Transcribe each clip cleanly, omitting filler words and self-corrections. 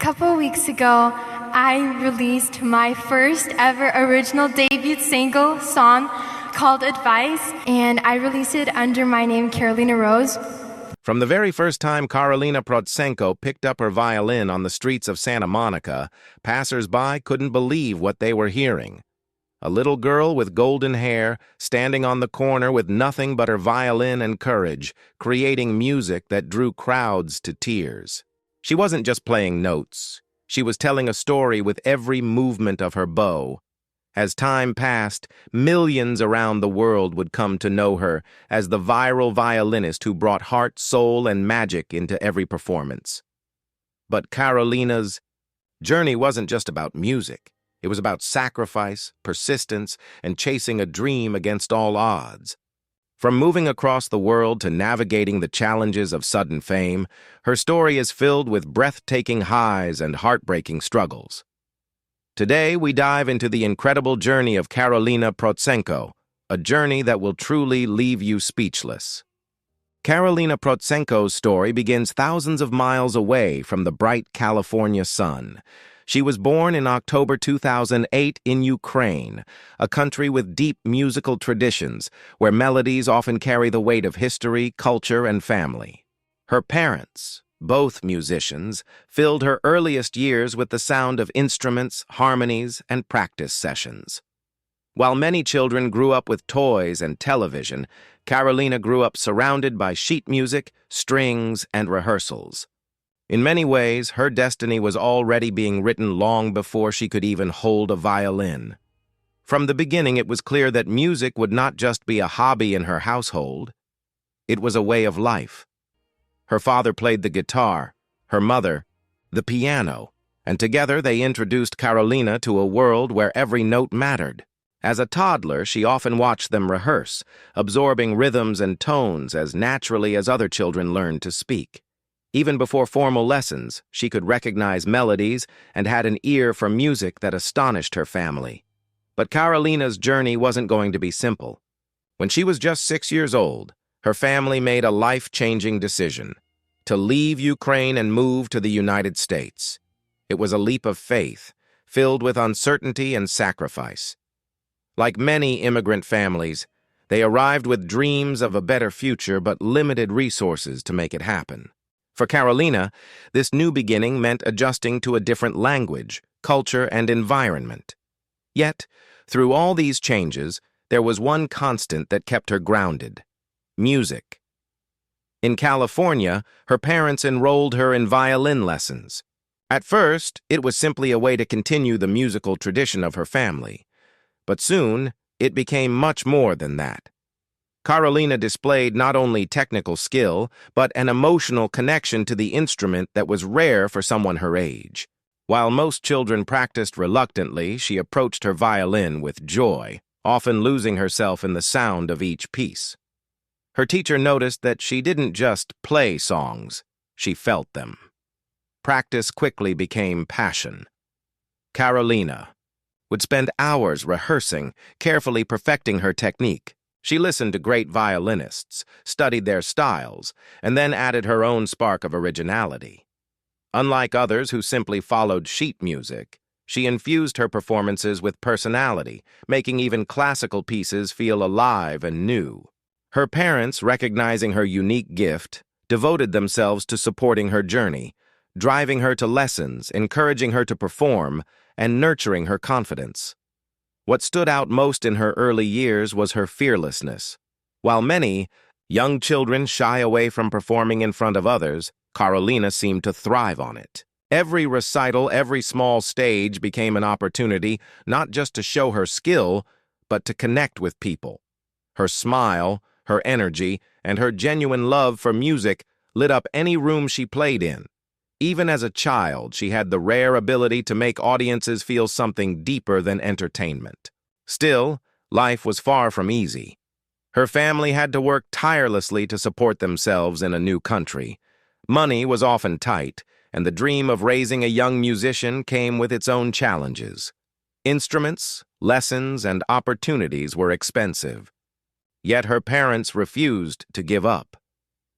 couple weeks ago, I released my first ever original debut single song called Advice, and I released it under my name, Karolina Rose. From the very first time Karolina Protsenko picked up her violin on the streets of Santa Monica, passers-by couldn't believe what they were hearing. A little girl with golden hair, standing on the corner with nothing but her violin and courage, creating music that drew crowds to tears. She wasn't just playing notes. She was telling a story with every movement of her bow. As time passed, millions around the world would come to know her as the viral violinist who brought heart, soul, and magic into every performance. But Karolina's journey wasn't just about music. It was about sacrifice, persistence, and chasing a dream against all odds. From moving across the world to navigating the challenges of sudden fame, her story is filled with breathtaking highs and heartbreaking struggles. Today, we dive into the incredible journey of Karolina Protsenko, a journey that will truly leave you speechless. Karolina Protsenko's story begins thousands of miles away from the bright California sun. She was born in October 2008 in Ukraine, a country with deep musical traditions where melodies often carry the weight of history, culture, and family. Her parents, both musicians, filled her earliest years with the sound of instruments, harmonies, and practice sessions. While many children grew up with toys and television, Karolina grew up surrounded by sheet music, strings, and rehearsals. In many ways, her destiny was already being written long before she could even hold a violin. From the beginning, it was clear that music would not just be a hobby in her household. It was a way of life. Her father played the guitar, her mother, the piano, and together they introduced Karolina to a world where every note mattered. As a toddler, she often watched them rehearse, absorbing rhythms and tones as naturally as other children learned to speak. Even before formal lessons, she could recognize melodies and had an ear for music that astonished her family. But Karolina's journey wasn't going to be simple. When she was just 6 years old, her family made a life-changing decision: to leave Ukraine and move to the United States. It was a leap of faith, filled with uncertainty and sacrifice. Like many immigrant families, they arrived with dreams of a better future but limited resources to make it happen. For Karolina, this new beginning meant adjusting to a different language, culture, and environment. Yet, through all these changes, there was one constant that kept her grounded: music. In California, her parents enrolled her in violin lessons. At first, it was simply a way to continue the musical tradition of her family. But soon, it became much more than that. Karolina displayed not only technical skill, but an emotional connection to the instrument that was rare for someone her age. While most children practiced reluctantly, she approached her violin with joy, often losing herself in the sound of each piece. Her teacher noticed that she didn't just play songs, she felt them. Practice quickly became passion. Karolina would spend hours rehearsing, carefully perfecting her technique. She listened to great violinists, studied their styles, and then added her own spark of originality. Unlike others who simply followed sheet music, she infused her performances with personality, making even classical pieces feel alive and new. Her parents, recognizing her unique gift, devoted themselves to supporting her journey, driving her to lessons, encouraging her to perform, and nurturing her confidence. What stood out most in her early years was her fearlessness. While many young children shy away from performing in front of others, Karolina seemed to thrive on it. Every recital, every small stage became an opportunity not just to show her skill, but to connect with people. Her smile, her energy, and her genuine love for music lit up any room she played in. Even as a child, she had the rare ability to make audiences feel something deeper than entertainment. Still, life was far from easy. Her family had to work tirelessly to support themselves in a new country. Money was often tight, and the dream of raising a young musician came with its own challenges. Instruments, lessons, and opportunities were expensive. Yet her parents refused to give up.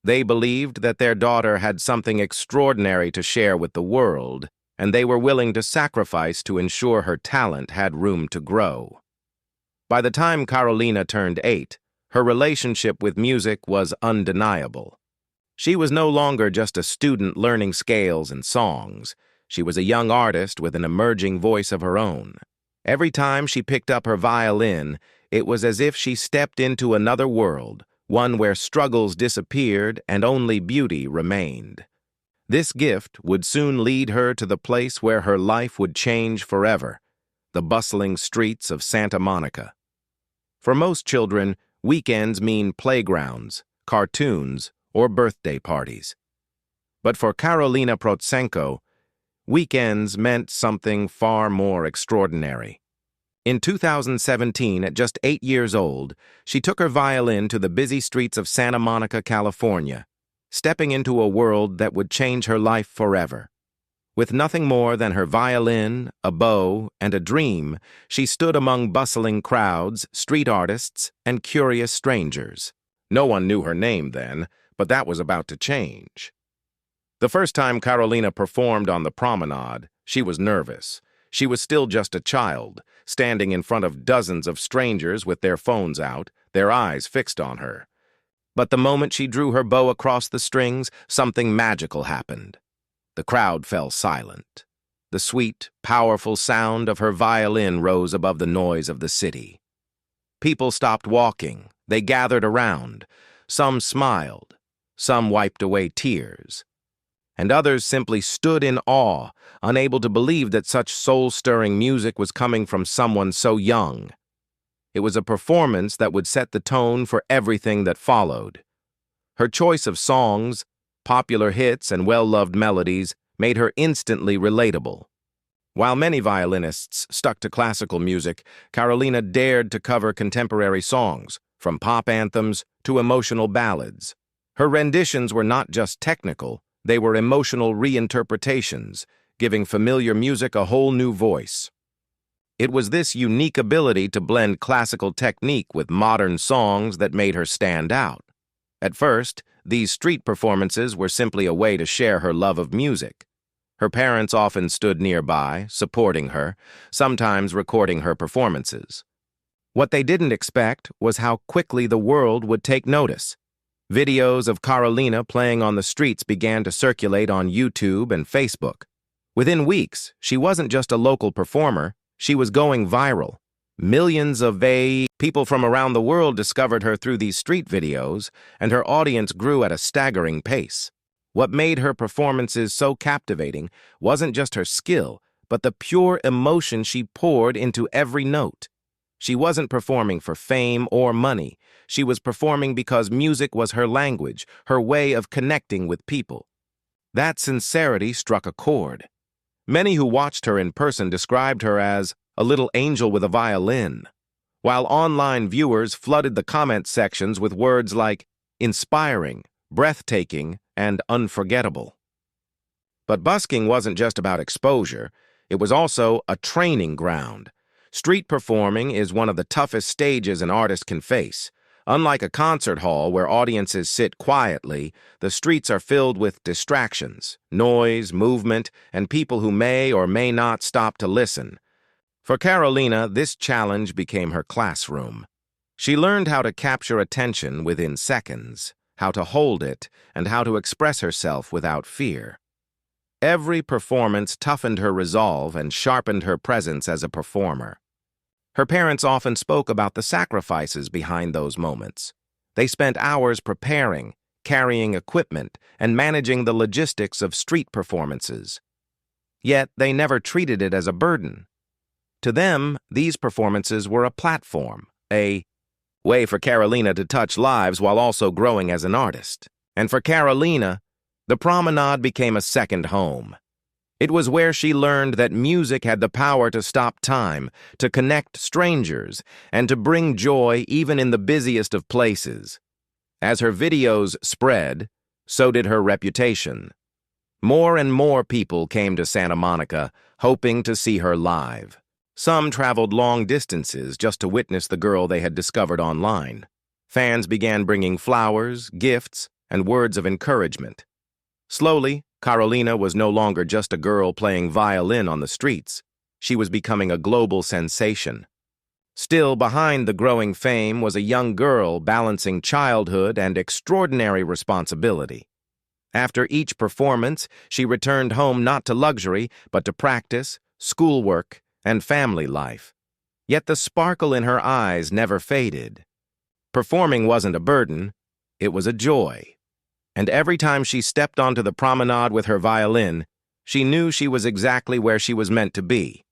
They believed that their daughter had something extraordinary to share with the world, and they were willing to sacrifice to ensure her talent had room to grow. By the time Karolina turned 8, her relationship with music was undeniable. She was no longer just a student learning scales and songs. She was a young artist with an emerging voice of her own. Every time she picked up her violin, it was as if she stepped into another world, one where struggles disappeared and only beauty remained. This gift would soon lead her to the place where her life would change forever, the bustling streets of Santa Monica. For most children, weekends mean playgrounds, cartoons, or birthday parties. But for Karolina Protsenko, weekends meant something far more extraordinary. In 2017, at just 8 years old, she took her violin to the busy streets of Santa Monica, California, stepping into a world that would change her life forever. With nothing more than her violin, a bow, and a dream, she stood among bustling crowds, street artists, and curious strangers. No one knew her name then, but that was about to change. The first time Karolina performed on the promenade, she was nervous. She was still just a child, standing in front of dozens of strangers with their phones out, their eyes fixed on her. But the moment she drew her bow across the strings, something magical happened. The crowd fell silent. The sweet, powerful sound of her violin rose above the noise of the city. People stopped walking. They gathered around. Some smiled. Some wiped away tears. And others simply stood in awe, unable to believe that such soul-stirring music was coming from someone so young. It was a performance that would set the tone for everything that followed. Her choice of songs, popular hits, and well-loved melodies made her instantly relatable. While many violinists stuck to classical music, Karolina dared to cover contemporary songs, from pop anthems to emotional ballads. Her renditions were not just technical, they were emotional reinterpretations, giving familiar music a whole new voice. It was this unique ability to blend classical technique with modern songs that made her stand out. At first, these street performances were simply a way to share her love of music. Her parents often stood nearby, supporting her, sometimes recording her performances. What they didn't expect was how quickly the world would take notice. Videos of Karolina playing on the streets began to circulate on YouTube and Facebook. Within weeks, she wasn't just a local performer, she was going viral. Millions of people from around the world discovered her through these street videos, and her audience grew at a staggering pace. What made her performances so captivating wasn't just her skill, but the pure emotion she poured into every note. She wasn't performing for fame or money. She was performing because music was her language, her way of connecting with people. That sincerity struck a chord. Many who watched her in person described her as a little angel with a violin, while online viewers flooded the comment sections with words like inspiring, breathtaking, and unforgettable. But busking wasn't just about exposure, it was also a training ground. Street performing is one of the toughest stages an artist can face. Unlike a concert hall where audiences sit quietly, the streets are filled with distractions, noise, movement, and people who may or may not stop to listen. For Karolina, this challenge became her classroom. She learned how to capture attention within seconds, how to hold it, and how to express herself without fear. Every performance toughened her resolve and sharpened her presence as a performer. Her parents often spoke about the sacrifices behind those moments. They spent hours preparing, carrying equipment, and managing the logistics of street performances. Yet they never treated it as a burden. To them, these performances were a platform, a way for Karolina to touch lives while also growing as an artist. And for Karolina, the promenade became a second home. It was where she learned that music had the power to stop time, to connect strangers, and to bring joy even in the busiest of places. As her videos spread, so did her reputation. More and more people came to Santa Monica, hoping to see her live. Some traveled long distances just to witness the girl they had discovered online. Fans began bringing flowers, gifts, and words of encouragement. Slowly, Karolina was no longer just a girl playing violin on the streets. She was becoming a global sensation. Still behind the growing fame was a young girl balancing childhood and extraordinary responsibility. After each performance, she returned home not to luxury, but to practice, schoolwork, and family life. Yet the sparkle in her eyes never faded. Performing wasn't a burden, it was a joy. And every time she stepped onto the promenade with her violin, she knew she was exactly where she was meant to be.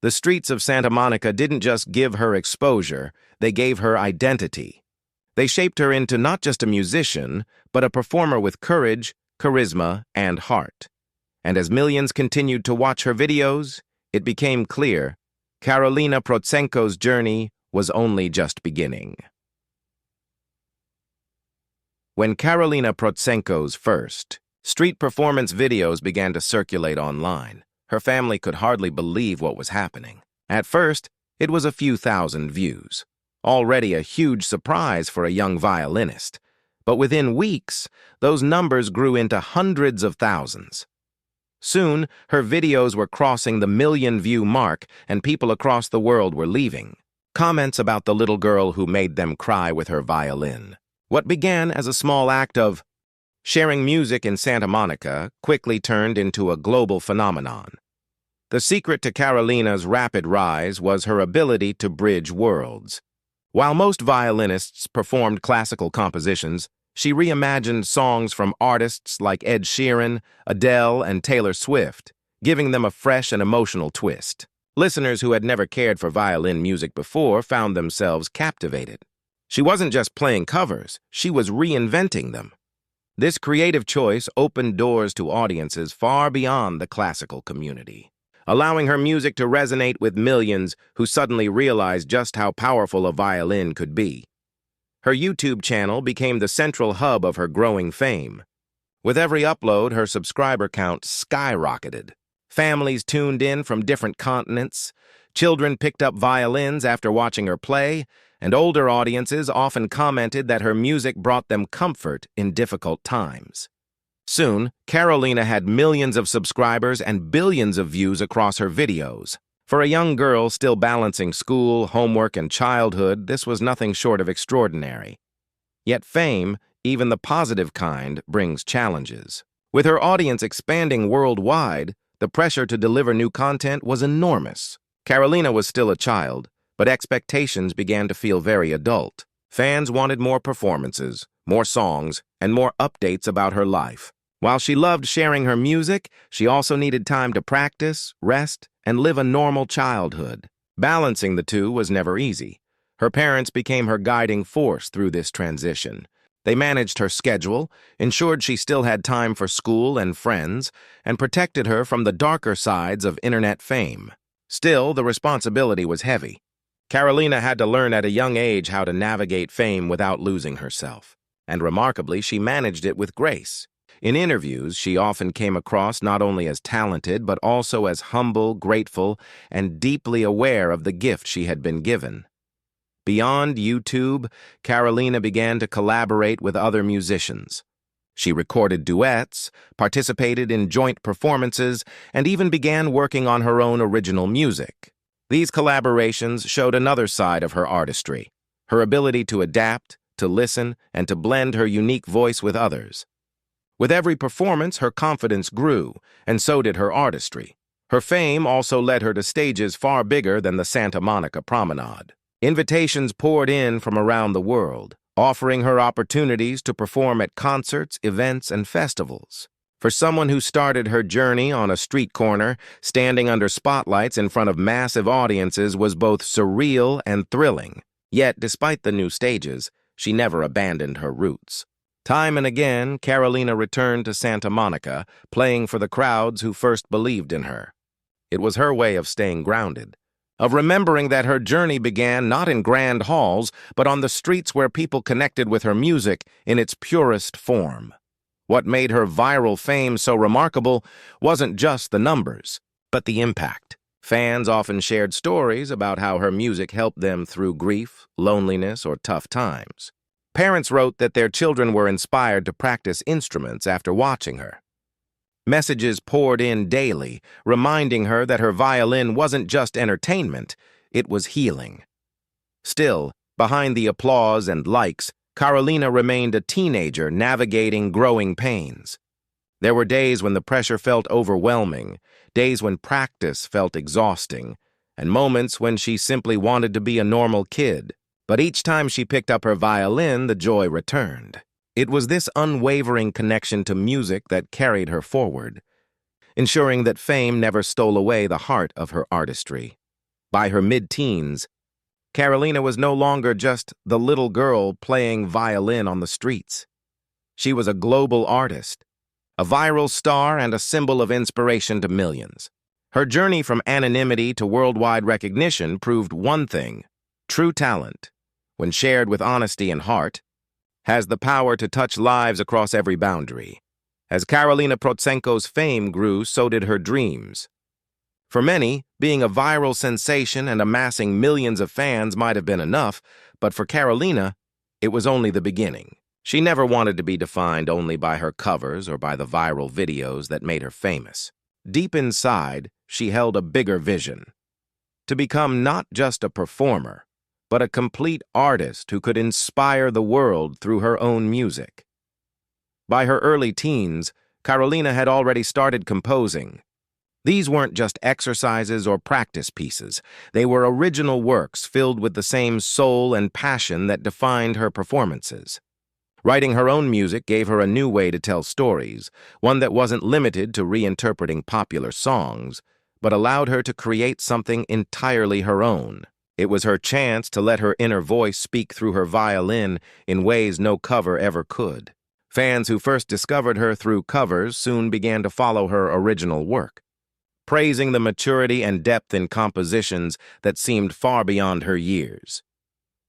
The streets of Santa Monica didn't just give her exposure, they gave her identity. They shaped her into not just a musician, but a performer with courage, charisma, and heart. And as millions continued to watch her videos, it became clear Karolina Protsenko's journey was only just beginning. When Karolina Protsenko's first street performance videos began to circulate online, her family could hardly believe what was happening. At first, it was a few thousand views, already a huge surprise for a young violinist. But within weeks, those numbers grew into hundreds of thousands. Soon, her videos were crossing the million-view mark, and people across the world were leaving comments about the little girl who made them cry with her violin. What began as a small act of sharing music in Santa Monica quickly turned into a global phenomenon. The secret to Karolina's rapid rise was her ability to bridge worlds. While most violinists performed classical compositions, she reimagined songs from artists like Ed Sheeran, Adele, and Taylor Swift, giving them a fresh and emotional twist. Listeners who had never cared for violin music before found themselves captivated. She wasn't just playing covers, she was reinventing them. This creative choice opened doors to audiences far beyond the classical community, allowing her music to resonate with millions who suddenly realized just how powerful a violin could be. Her YouTube channel became the central hub of her growing fame. With every upload, her subscriber count skyrocketed. Families tuned in from different continents, children picked up violins after watching her play, and older audiences often commented that her music brought them comfort in difficult times. Soon, Karolina had millions of subscribers and billions of views across her videos. For a young girl still balancing school, homework, and childhood, this was nothing short of extraordinary. Yet fame, even the positive kind, brings challenges. With her audience expanding worldwide, the pressure to deliver new content was enormous. Karolina was still a child, but expectations began to feel very adult. Fans wanted more performances, more songs, and more updates about her life. While she loved sharing her music, she also needed time to practice, rest, and live a normal childhood. Balancing the two was never easy. Her parents became her guiding force through this transition. They managed her schedule, ensured she still had time for school and friends, and protected her from the darker sides of internet fame. Still, the responsibility was heavy. Karolina had to learn at a young age how to navigate fame without losing herself. And remarkably, she managed it with grace. In interviews, she often came across not only as talented, but also as humble, grateful, and deeply aware of the gift she had been given. Beyond YouTube, Karolina began to collaborate with other musicians. She recorded duets, participated in joint performances, and even began working on her own original music. These collaborations showed another side of her artistry, her ability to adapt, to listen, and to blend her unique voice with others. With every performance, her confidence grew, and so did her artistry. Her fame also led her to stages far bigger than the Santa Monica Promenade. Invitations poured in from around the world, offering her opportunities to perform at concerts, events, and festivals. For someone who started her journey on a street corner, standing under spotlights in front of massive audiences was both surreal and thrilling. Yet, despite the new stages, she never abandoned her roots. Time and again, Karolina returned to Santa Monica, playing for the crowds who first believed in her. It was her way of staying grounded, of remembering that her journey began not in grand halls, but on the streets where people connected with her music in its purest form. What made her viral fame so remarkable wasn't just the numbers, but the impact. Fans often shared stories about how her music helped them through grief, loneliness, or tough times. Parents wrote that their children were inspired to practice instruments after watching her. Messages poured in daily, reminding her that her violin wasn't just entertainment, it was healing. Still, behind the applause and likes, Karolina remained a teenager navigating growing pains. There were days when the pressure felt overwhelming, days when practice felt exhausting, and moments when she simply wanted to be a normal kid. But each time she picked up her violin, the joy returned. It was this unwavering connection to music that carried her forward, ensuring that fame never stole away the heart of her artistry. By her mid-teens, Karolina was no longer just the little girl playing violin on the streets. She was a global artist, a viral star, and a symbol of inspiration to millions. Her journey from anonymity to worldwide recognition proved one thing: true talent, when shared with honesty and heart, has the power to touch lives across every boundary. As Karolina Protsenko's fame grew, so did her dreams. For many, being a viral sensation and amassing millions of fans might have been enough, but for Karolina, it was only the beginning. She never wanted to be defined only by her covers or by the viral videos that made her famous. Deep inside, she held a bigger vision: to become not just a performer, but a complete artist who could inspire the world through her own music. By her early teens, Karolina had already started composing. These weren't just exercises or practice pieces. They were original works filled with the same soul and passion that defined her performances. Writing her own music gave her a new way to tell stories, one that wasn't limited to reinterpreting popular songs, but allowed her to create something entirely her own. It was her chance to let her inner voice speak through her violin in ways no cover ever could. Fans who first discovered her through covers soon began to follow her original work, praising the maturity and depth in compositions that seemed far beyond her years.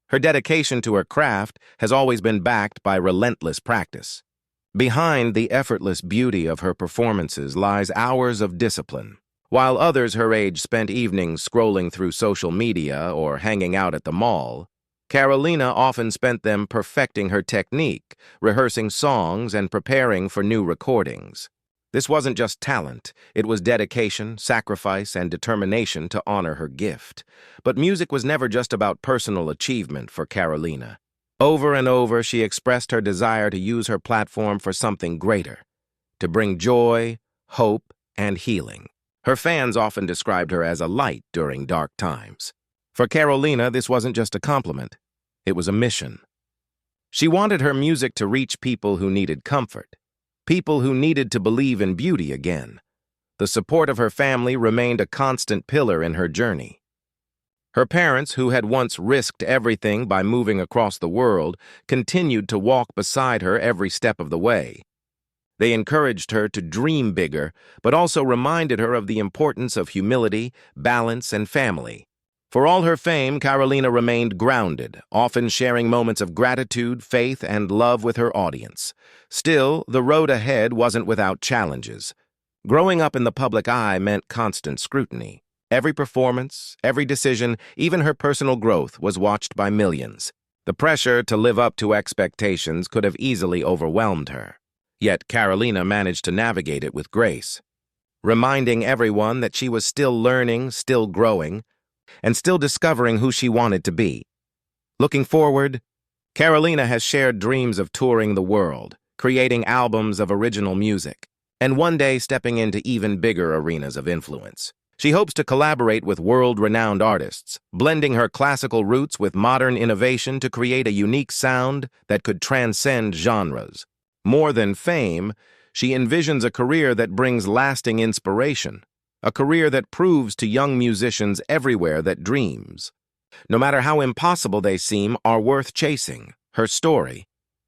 Her dedication to her craft has always been backed by relentless practice. Behind the effortless beauty of her performances lies hours of discipline. While others her age spent evenings scrolling through social media or hanging out at the mall, Karolina often spent them perfecting her technique, rehearsing songs, and preparing for new recordings. This wasn't just talent, it was dedication, sacrifice, and determination to honor her gift. But music was never just about personal achievement for Karolina. Over and over, she expressed her desire to use her platform for something greater, to bring joy, hope, and healing. Her fans often described her as a light during dark times. For Karolina, this wasn't just a compliment, it was a mission. She wanted her music to reach people who needed comfort, people who needed to believe in beauty again. The support of her family remained a constant pillar in her journey. Her parents, who had once risked everything by moving across the world, continued to walk beside her every step of the way. They encouraged her to dream bigger, but also reminded her of the importance of humility, balance, and family. For all her fame, Karolina remained grounded, often sharing moments of gratitude, faith, and love with her audience. Still, the road ahead wasn't without challenges. Growing up in the public eye meant constant scrutiny. Every performance, every decision, even her personal growth was watched by millions. The pressure to live up to expectations could have easily overwhelmed her. Yet Karolina managed to navigate it with grace, reminding everyone that she was still learning, still growing, and still discovering who she wanted to be. Looking forward, Karolina has shared dreams of touring the world, creating albums of original music, and one day stepping into even bigger arenas of influence. She hopes to collaborate with world-renowned artists, blending her classical roots with modern innovation to create a unique sound that could transcend genres. More than fame, she envisions a career that brings lasting inspiration, a career that proves to young musicians everywhere that dreams, no matter how impossible they seem, are worth chasing. Her story,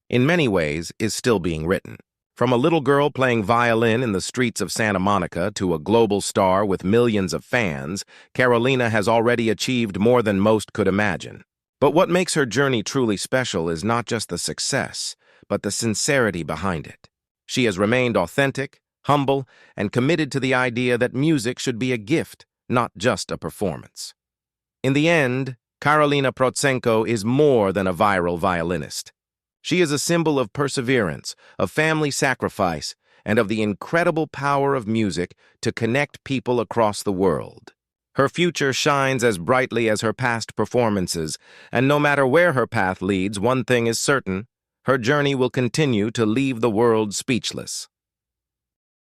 in many ways, is still being written. From a little girl playing violin in the streets of Santa Monica to a global star with millions of fans, Karolina has already achieved more than most could imagine. But what makes her journey truly special is not just the success, but the sincerity behind it. She has remained authentic, humble, and committed to the idea that music should be a gift, not just a performance. In the end, Karolina Protsenko is more than a viral violinist. She is a symbol of perseverance, of family sacrifice, and of the incredible power of music to connect people across the world. Her future shines as brightly as her past performances, and no matter where her path leads, one thing is certain: her journey will continue to leave the world speechless.